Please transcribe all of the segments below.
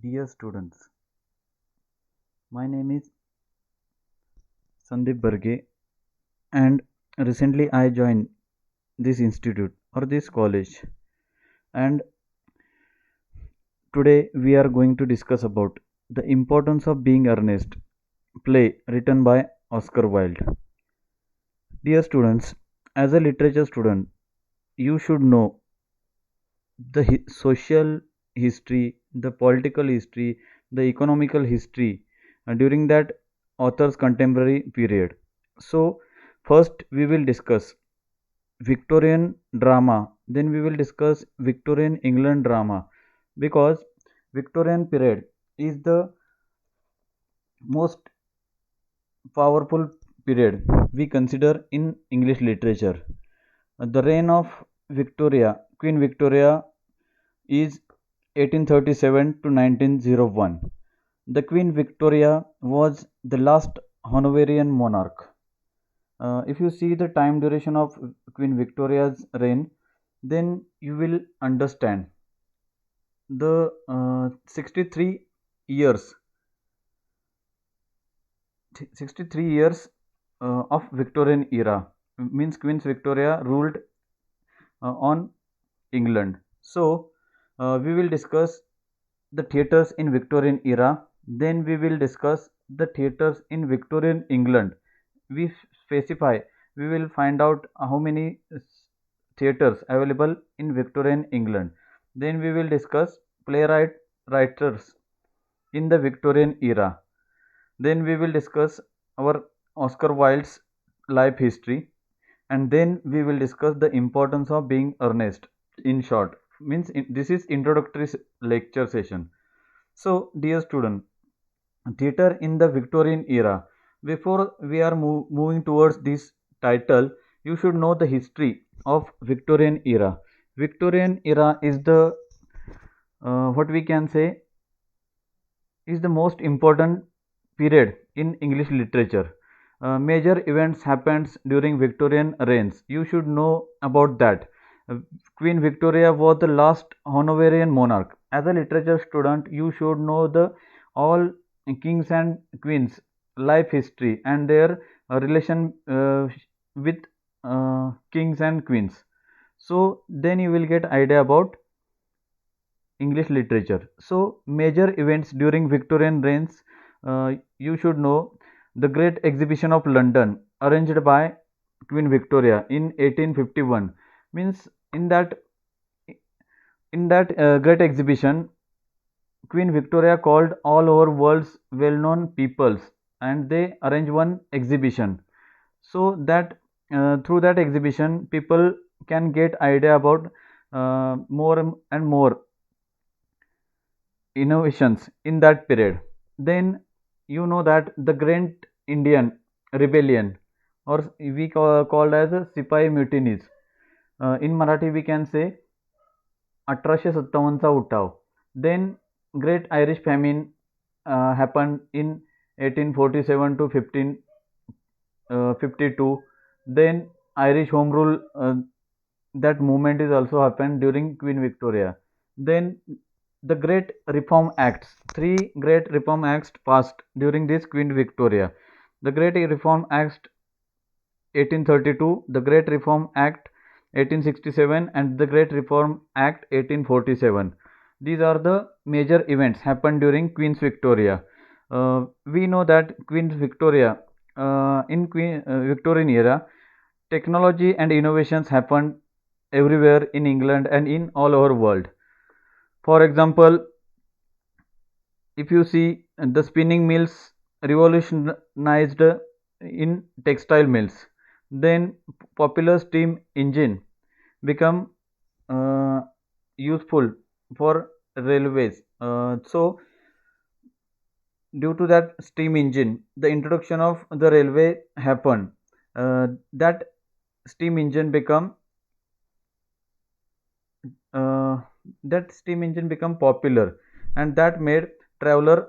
Dear students, my name is Sandeep Barge, and recently I joined this institute or this college, and today we are going to discuss about the importance of being earnest, play written by Oscar Wilde. Dear students, as a literature student, you should know the social history, the political history, the economical history during that author's contemporary period. So, first we will discuss Victorian drama, then we will discuss Victorian England drama because Victorian period is the most powerful period we consider in English literature. The reign of Victoria, Queen Victoria, is 1837 to 1901. The Queen Victoria was the last Hanoverian monarch. If you see the time duration of Queen Victoria's reign, then you will understand the 63 years 63 years of Victorian era means Queen Victoria ruled on England. So, we will discuss the theatres in Victorian era. Then we will discuss the theatres in Victorian England. We specify. We will find out how many theatres available in Victorian England. Then we will discuss writers in the Victorian era. Then we will discuss our Oscar Wilde's life history, and then we will discuss the importance of being earnest. In short, means this is introductory lecture session. So, dear student, theater in the Victorian era. Before we are moving towards this title, you should know the history of Victorian era. Victorian era is the what we can say is the most important period in English literature. Major events happens during Victorian reigns. You should know about that. Uh, Queen Victoria was the last Hanoverian monarch. As a literature student, you should know the all kings and queens life history and their relation with kings and queens. So then you will get idea about English literature. So, major events during Victorian reigns, you should know the Great Exhibition of London, arranged by Queen Victoria in 1851. Means in that great exhibition, Queen Victoria called all over world's well-known peoples, and they arranged one exhibition. So that through that exhibition, people can get idea about more and more innovations in that period. Then you know that the Great Indian Rebellion, or we called as a Sipahi mutinies. In Marathi, we can say 1857चा उठाव. Then Great Irish Famine happened in 1847 to 1552. Then Irish Home Rule, that movement is also happened during Queen Victoria. Then the Great Reform Acts, three Great Reform Acts passed during this Queen Victoria. The Great Reform Act 1832, the Great Reform Act 1867, and the Great Reform Act 1847. These are the major events happened during Queen's Victoria. We know that Queen Victoria, in Queen Victorian era, technology and innovations happened everywhere in England and in all over world. For example, if you see the spinning mills revolutionized in textile mills, then popular steam engine become uh, useful for railways. So due to that steam engine, the introduction of the railway happened. That steam engine become uh, popular, and that made traveler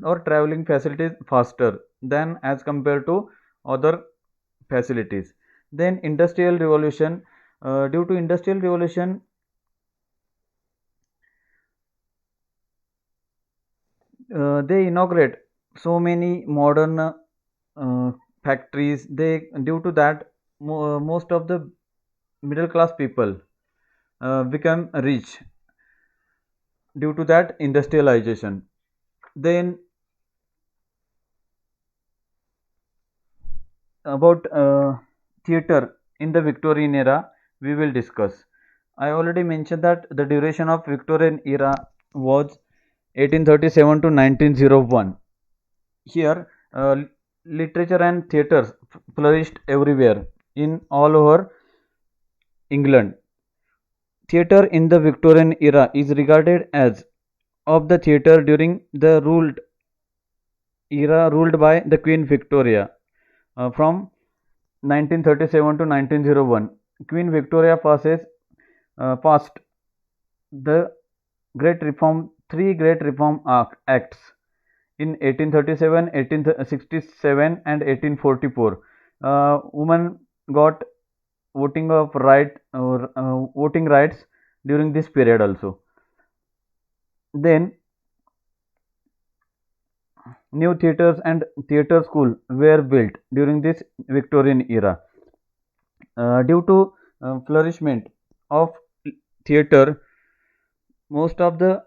or traveling facilities faster than as compared to other facilities. Then industrial revolution, due to industrial revolution, They inaugurate so many modern factories. They due to that most of the middle class people become rich due to that industrialization. Then about theater in the Victorian era, we will discuss. I already mentioned that the duration of Victorian era was 1837 to 1901. Here, literature and theatres flourished everywhere in all over England. Theatre in the Victorian era is regarded as of the theatre during the ruled era ruled by the Queen Victoria from 1937 to 1901. Queen Victoria passed the three great reform acts in 1837, 1867, and 1844. Women got voting rights during this period also. Then new theatres and theatre school were built during this Victorian era. Due to flourishment of theatre, most of the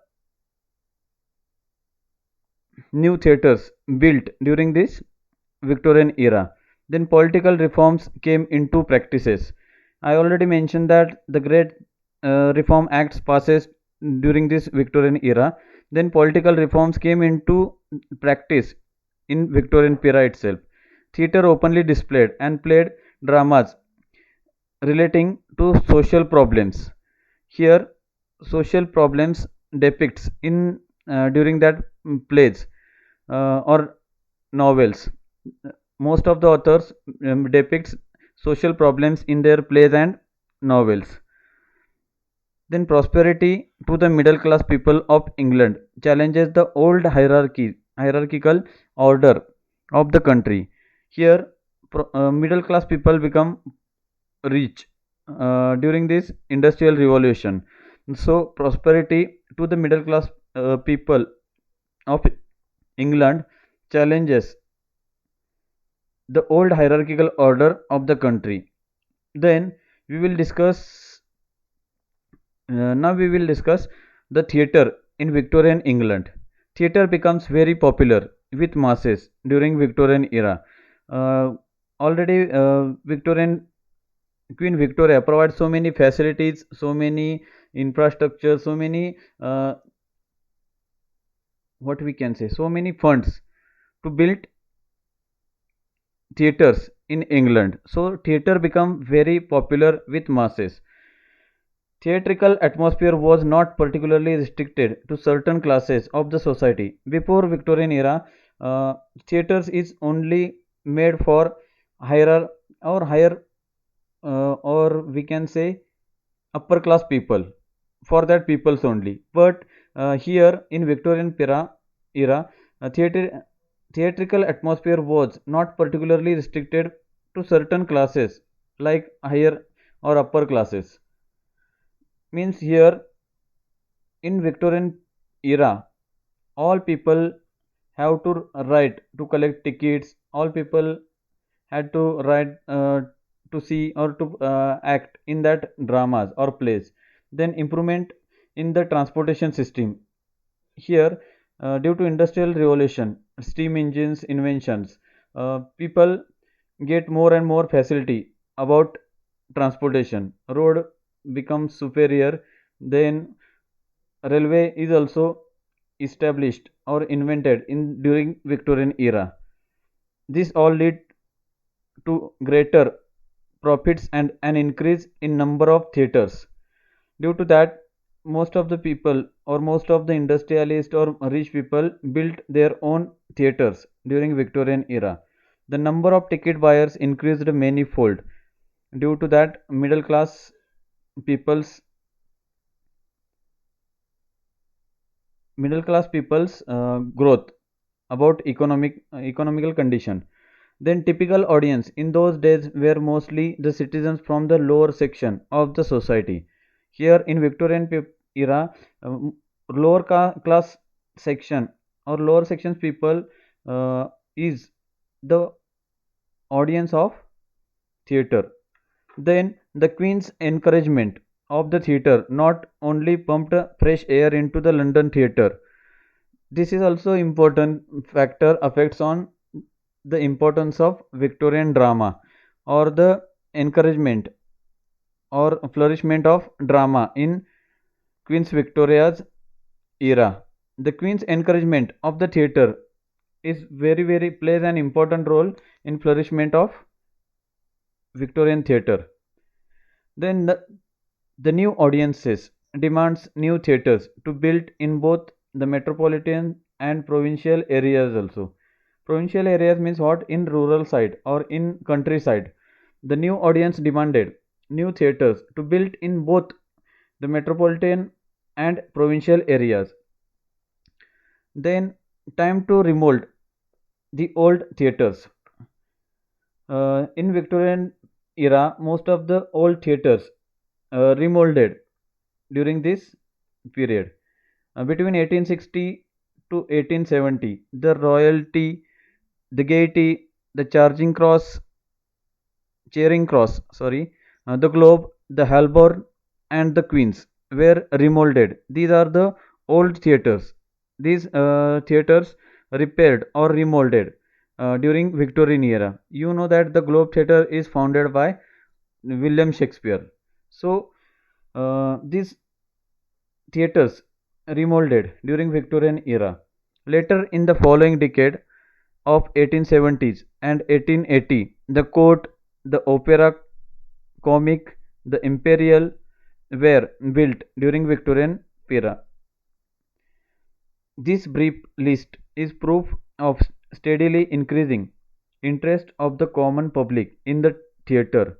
new theatres built during this Victorian era. Then political reforms came into practices. I already mentioned that the great reform acts passes during this Victorian era. Then political reforms came into practice in Victorian era itself. Theatre openly displayed and played dramas relating to social problems. Here, social problems depicts in during that plays or novels. Most of the authors depicts social problems in their plays and novels. Then prosperity to the middle class people of England challenges the old hierarchical order of the country. Here, middle class people become rich during this industrial revolution. So prosperity to the middle class people of England challenges the old hierarchical order of the country. Then we will discuss now we will discuss the theatre in Victorian England. Theatre becomes very popular with masses during Victorian era. Uh, Already Victorian Queen Victoria provides so many facilities, so many infrastructure, so many what we can say, so many funds to build theatres in England. So theatre become very popular with masses. Theatrical atmosphere was not particularly restricted to certain classes of the society. Before Victorian era, theatres is only made for higher or we can say upper class people, for that peoples only. But here in Victorian era, theatrical atmosphere was not particularly restricted to certain classes like higher or upper classes. Means here in Victorian era, all people have to write to collect tickets. All people had to write to see or to act in that dramas or plays. Then improvement in the transportation system. Here, due to industrial revolution, steam engines inventions, people get more and more facility about transportation. Road becomes superior. Then railway is also established or invented in during Victorian era. This all lead to greater profits and an increase in number of theatres. Due to that, most of the people or most of the industrialists or rich people built their own theatres during Victorian era. The number of ticket buyers increased many-fold. Due to that, people's middle class people's growth about economical condition. Then typical audience in those days were mostly the citizens from the lower section of the society. Here in Victorian era, lower class section or lower sections people is the audience of theatre. Then the Queen's encouragement of the theatre not only pumped fresh air into the London theatre. This is also important factor affects on the importance of Victorian drama or the encouragement or flourishment of drama in Queen's Victoria's era. The Queen's encouragement of the theatre is very plays an important role in flourishment of Victorian theatre. Then the new audiences demands new theatres to build in both the metropolitan and provincial areas also. Provincial areas means what? In rural side or in countryside. The new audience demanded new theatres to build in both the metropolitan and provincial areas. Then time to remold the old theatres. In Victorian era, most of the old theatres remolded during this period. Between 1860 to 1870, the royalty, the Gaiety, the Charing Cross, the Globe, the Holborn, and the Queen's were remolded. These are the old theatres. These theatres repaired or remolded during Victorian era. You know that the Globe Theatre is founded by William Shakespeare. So these theatres remolded during Victorian era. Later in the following decade of 1870s and 1880, the court, the opera, comic, the imperial were built during Victorian era. This brief list is proof of steadily increasing interest of the common public in the theatre.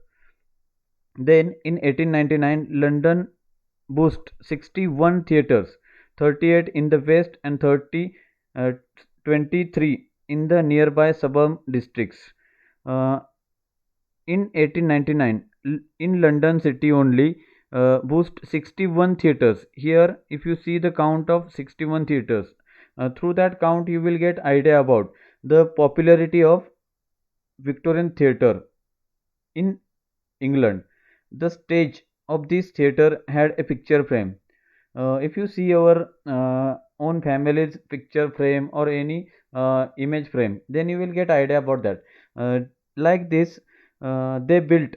Then in 1899, London boasts 61 theatres, 38 in the west and 23 in the nearby suburban districts. In 1899, in London city only, boast 61 theatres. Here, if you see the count of 61 theatres, through that count you will get idea about the popularity of Victorian theatre in England. The stage of this theatre had a picture frame. If you see our own family's picture frame or any image frame, then you will get idea about that. Like this, they built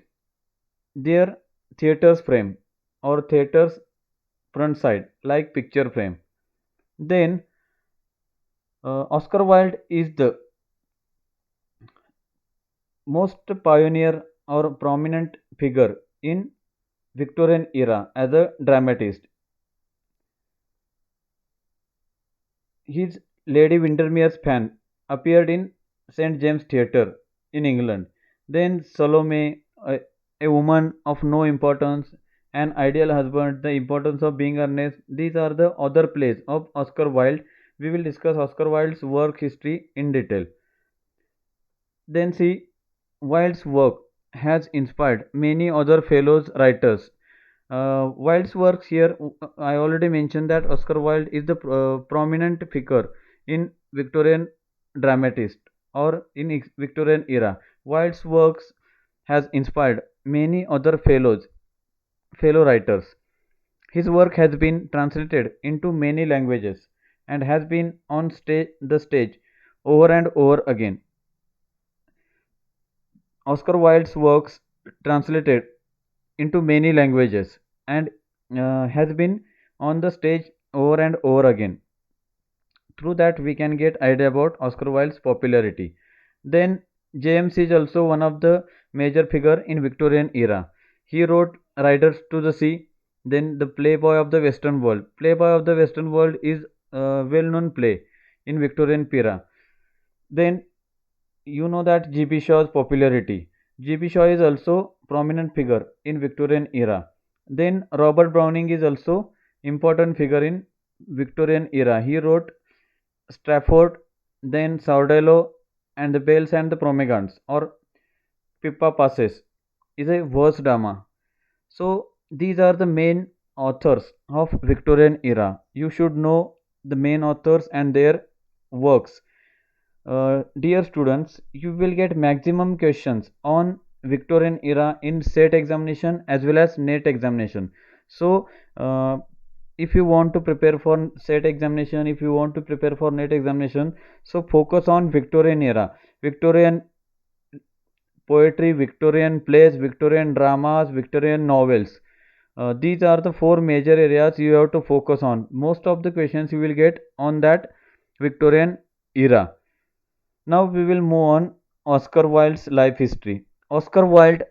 their theatre's frame or theatre's front side like picture frame. Then Oscar Wilde is the most pioneer or prominent figure in Victorian era as a dramatist. His Lady Windermere's fan appeared in St. James Theatre in England. Then Salome, a woman of no importance, an ideal husband, the importance of being earnest. These are the other plays of Oscar Wilde. We will discuss Oscar Wilde's work history in detail. Then see, Wilde's work has inspired many other fellows writers. Wilde's works here, I already mentioned that Oscar Wilde is the prominent figure in Victorian dramatist or in Victorian era. Wilde's works has inspired many other fellow writers. His work has been translated into many languages and has been on the stage over and over again. Oscar Wilde's works translated into many languages and has been on the stage over and over again. Through that we can get idea about Oscar Wilde's popularity. Then James is also one of the major figure in Victorian era. He wrote Riders to the Sea, then the Playboy of the Western World. Playboy of the Western World is a well-known play in Victorian era. Then you know that G.B. Shaw's popularity. G.B. Shaw is also prominent figure in Victorian era. Then Robert Browning is also important figure in Victorian era. He wrote Strafford, then Sordello, and the Bells and the Promegants or Pippa Passes is a verse drama. So these are the main authors of Victorian era. You should know the main authors and their works. Dear students, you will get maximum questions on Victorian era in SET examination as well as NET examination. So, if you want to prepare for SET examination, if you want to prepare for NET examination, so focus on Victorian era, Victorian poetry, Victorian plays, Victorian dramas, Victorian novels. These are the four major areas you have to focus on. Most of the questions you will get on that Victorian era. Now we will move on Oscar Wilde's life history. Oscar Wilde,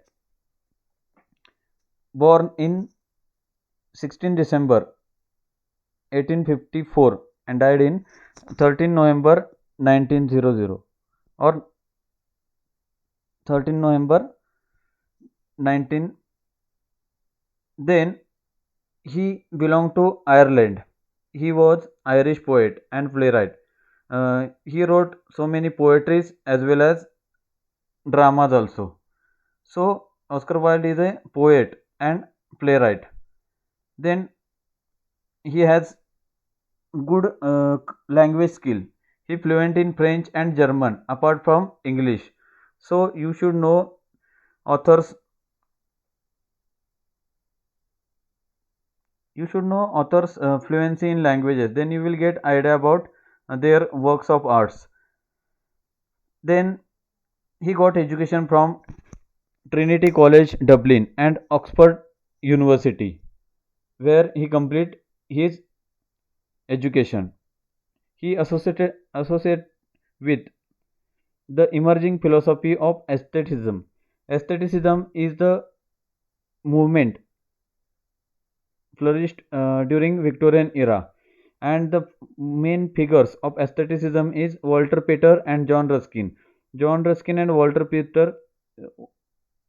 born in 16 December 1854 and died in 13 November 1900 or 13 November 19. Then he belonged to Ireland. He was Irish poet and playwright. He wrote so many poetries as well as dramas also. So Oscar Wilde is a poet and playwright. Then he has good language skill. He fluent in French and German apart from English. So authors you should know authors fluency in languages, then you will get idea about their works of arts. Then he got education from Trinity College Dublin and Oxford University, where he complete his education. He associate with the emerging philosophy of aestheticism. Aestheticism is the movement flourished during Victorian era, and the main figures of aestheticism is Walter Pater and John Ruskin. John Ruskin and Walter Pater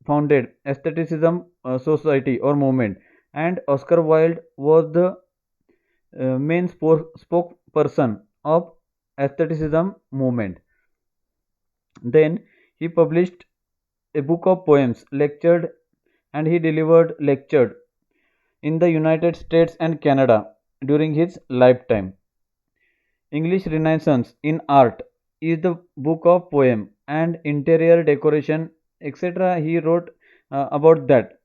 founded aestheticism society or movement, and Oscar Wilde was the main spokesperson of aestheticism movement. Then he published a book of poems, lectured, and he delivered lectured in the United States and Canada during his lifetime. English Renaissance in art is the book of poem and interior decoration, etc. He wrote about that.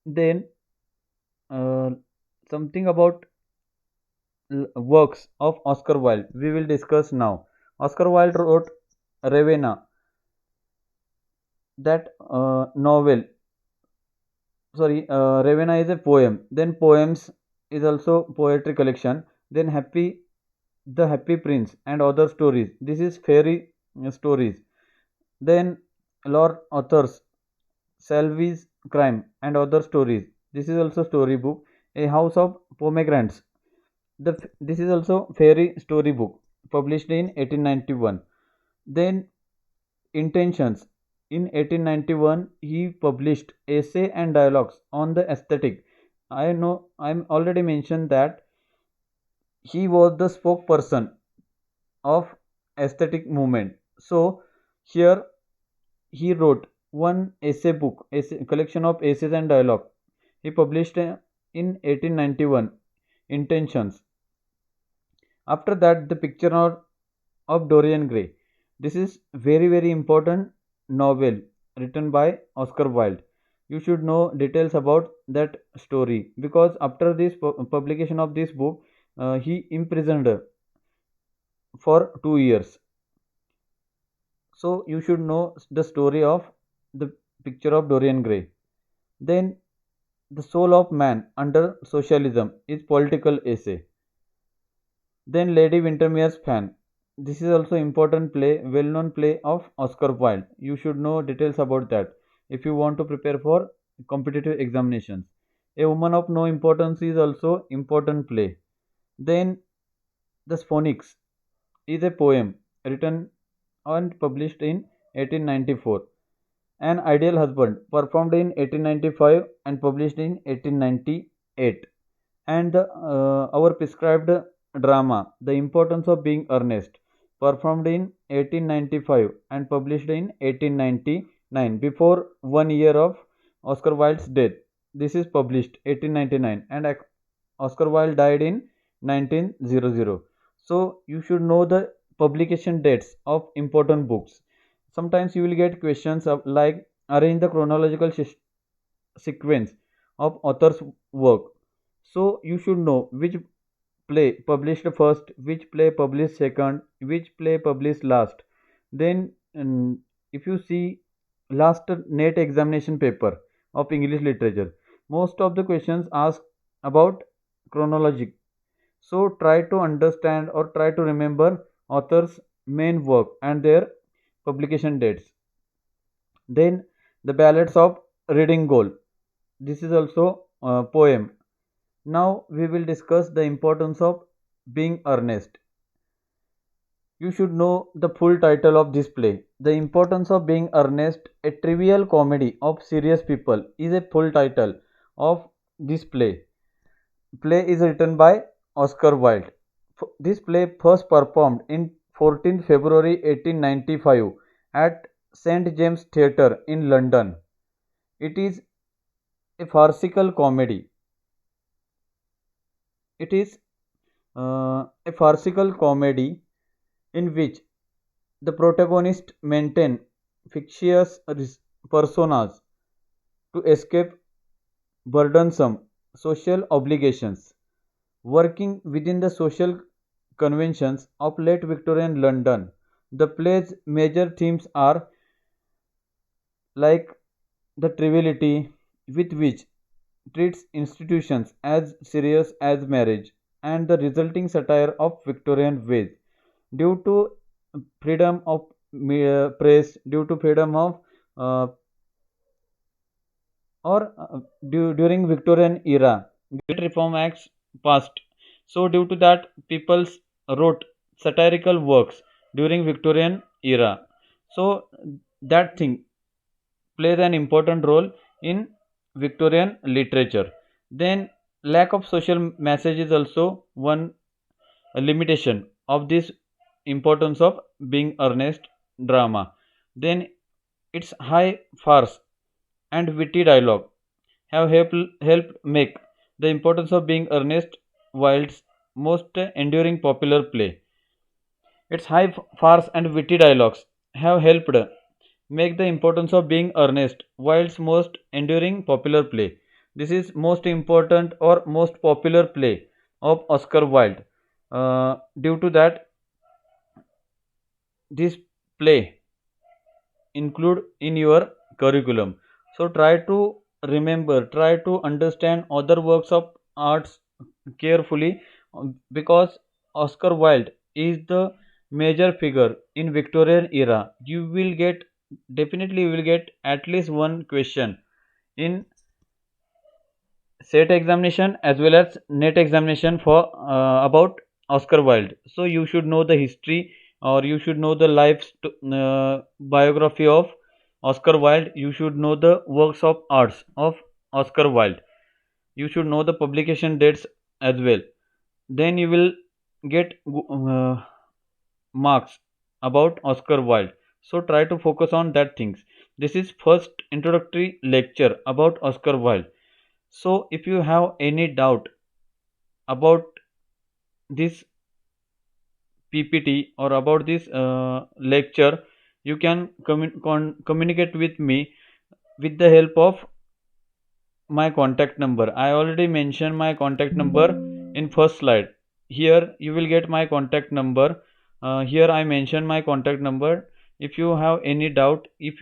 Then uh, something about works of Oscar Wilde we will discuss now. Oscar Wilde wrote Ravenna, that novel. Sorry, Ravenna is a poem. Then poems is also poetry collection. Then the Happy Prince and other stories. This is fairy stories. Then Lord Authors, Selby's Crime and other stories. This is also story book. A House of Pomegranates. This is also fairy story book published in 1891. Then Intentions. In 1891, he published essay and dialogues on the aesthetic. I'm already mentioned that he was the spokesperson of aesthetic movement. So here he wrote one essay book, essay, collection of essays and dialogue. He published in 1891, Intentions. After that, the picture of Dorian Gray. This is very important novel written by Oscar Wilde. You should know details about that story because after this publication of this book, he imprisoned for 2 years. So you should know the story of the picture of Dorian Gray. Then the soul of man under socialism is political essay. Then Lady Windermere's Fan. This is also important play, well-known play of Oscar Wilde. You should know details about that if you want to prepare for competitive examinations. A Woman of No Importance is also important play. Then The Sphinx is a poem written and published in 1894. An Ideal Husband, performed in 1895 and published in 1898. And Our Prescribed Drama, The Importance of Being Earnest, performed in 1895 and published in 1899, before 1 year of Oscar Wilde's death. This is published 1899 and Oscar Wilde died in 1900. So you should know the publication dates of important books. Sometimes you will get questions of like arrange the chronological sequence of author's work. So you should know which play published first, which play published second, which play published last. Then if you see last NET examination paper of English literature, most of the questions ask about chronology. So try to understand or try to remember author's main work and their publication dates. Then the ballads of Reading Goal. This is also a poem. Now we will discuss the importance of being earnest. You should know the full title of this play. The Importance of Being Earnest, a trivial comedy of serious people, is a full title of this play. Play is written by Oscar Wilde. This play first performed in 14 February 1895 at St James Theatre in London. It is a farcical comedy. It is a farcical comedy in which the protagonist maintain fictitious personas to escape burdensome social obligations. Working within the social conventions of late Victorian London, the play's major themes are like the triviality with which treats institutions as serious as marriage and the resulting satire of Victorian ways due to freedom of press, due to freedom of uh, during Victorian era, Great Reform Acts passed. So due to that, people wrote satirical works during Victorian era. So that thing plays an important role in Victorian literature. Then lack of social message is also one limitation of this importance of being earnest drama. Then its high farce and witty dialogue have helped make the importance of being Ernest Wilde's most enduring popular play. Its high farce and witty dialogues have helped make the importance of being Ernest Wilde's most enduring popular play. This is most important or most popular play of Oscar Wilde. Due to that, this play include in your curriculum. So try to remember, try to understand other works of arts carefully because Oscar Wilde is the major figure in Victorian era. You will get definitely you will get at least one question in set examination as well as net examination for about Oscar Wilde. So you should know the history or you should know the biography of Oscar Wilde. You should know the works of arts of Oscar Wilde. You should know the publication dates as well. Then you will get marks about Oscar Wilde. So try to focus on that things. This is first introductory lecture about Oscar Wilde. So if you have any doubt about this PPT or about this lecture, you can communicate with me with the help of my contact number. I already mentioned my contact number in first slide. Here you will get my contact number. Here I mentioned my contact number. If you have any doubt, if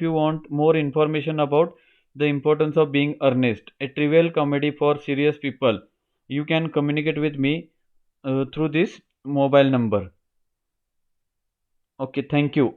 you want more information about the importance of being earnest, a trivial comedy for serious people, you can communicate with me through this mobile number. Okay, thank you.